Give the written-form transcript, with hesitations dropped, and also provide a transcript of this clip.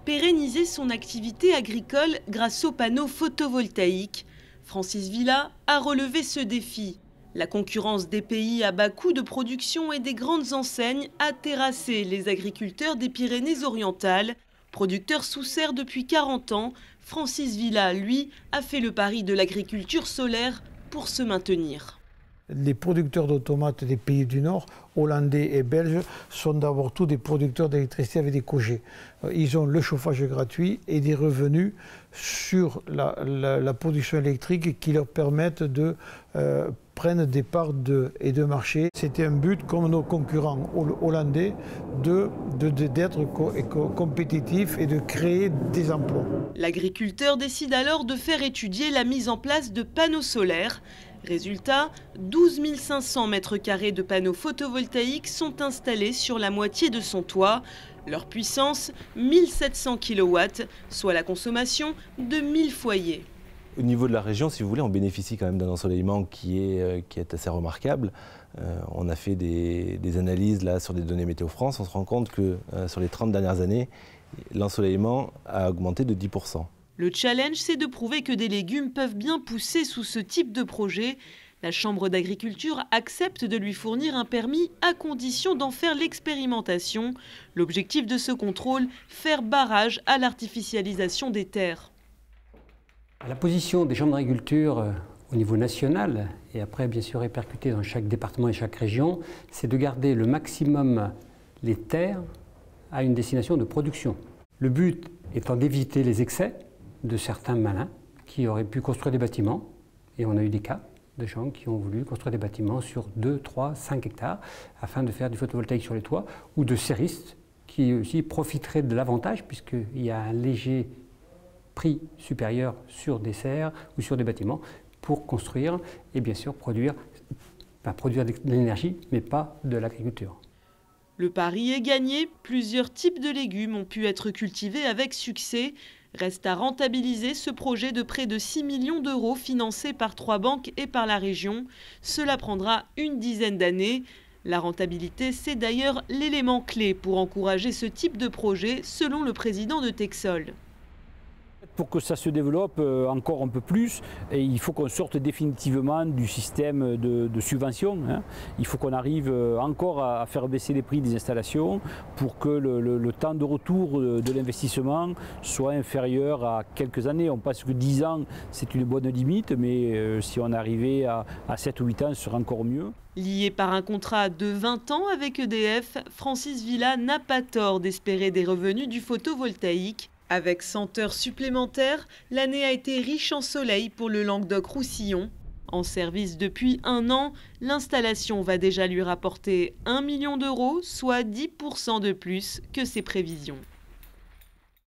pérenniser son activité agricole grâce aux panneaux photovoltaïques. Francis Villa a relevé ce défi. La concurrence des pays à bas coût de production et des grandes enseignes a terrassé les agriculteurs des Pyrénées-Orientales. Producteur sous serre depuis 40 ans, Francis Villa, lui, a fait le pari de l'agriculture solaire pour se maintenir. Les producteurs de tomates des pays du Nord, hollandais et belges, sont d'abord tous des producteurs d'électricité avec des cogés. Ils ont le chauffage gratuit et des revenus sur la production électrique qui leur permettent de prendre des parts de marché. C'était un but, comme nos concurrents hollandais, d'être compétitifs et de créer des emplois. L'agriculteur décide alors de faire étudier la mise en place de panneaux solaires. Résultat, 12 500 mètres carrés de panneaux photovoltaïques sont installés sur la moitié de son toit. Leur puissance, 1700 kW, soit la consommation de 1000 foyers. Au niveau de la région, si vous voulez, on bénéficie quand même d'un ensoleillement qui est assez remarquable. On a fait des analyses là, sur des données Météo France. On se rend compte que sur les 30 dernières années, l'ensoleillement a augmenté de 10%. Le challenge, c'est de prouver que des légumes peuvent bien pousser sous ce type de projet. La Chambre d'agriculture accepte de lui fournir un permis à condition d'en faire l'expérimentation. L'objectif de ce contrôle, faire barrage à l'artificialisation des terres. La position des chambres d'agriculture au niveau national, et après bien sûr répercutée dans chaque département et chaque région, c'est de garder le maximum les terres à une destination de production. Le but étant d'éviter les excès de certains malins qui auraient pu construire des bâtiments, et on a eu des cas de gens qui ont voulu construire des bâtiments sur 2, 3, 5 hectares afin de faire du photovoltaïque sur les toits, ou de serristes qui aussi profiteraient de l'avantage puisqu'il y a un léger prix supérieur sur des serres ou sur des bâtiments pour construire et bien sûr produire de l'énergie mais pas de l'agriculture. Le pari est gagné, plusieurs types de légumes ont pu être cultivés avec succès. Reste à rentabiliser ce projet de près de 6 millions d'euros financé par 3 banques et par la région. Cela prendra une dizaine d'années. La rentabilité, c'est d'ailleurs l'élément clé pour encourager ce type de projet, selon le président de Texol. Pour que ça se développe encore un peu plus, et il faut qu'on sorte définitivement du système de subvention. Il faut qu'on arrive encore à faire baisser les prix des installations pour que le temps de retour de l'investissement soit inférieur à quelques années. On pense que 10 ans, c'est une bonne limite, mais si on arrivait à 7 ou 8 ans, ce serait encore mieux. Lié par un contrat de 20 ans avec EDF, Francis Villa n'a pas tort d'espérer des revenus du photovoltaïque. Avec 100 heures supplémentaires, l'année a été riche en soleil pour le Languedoc-Roussillon. En service depuis 1 an, l'installation va déjà lui rapporter 1 million d'euros, soit 10% de plus que ses prévisions.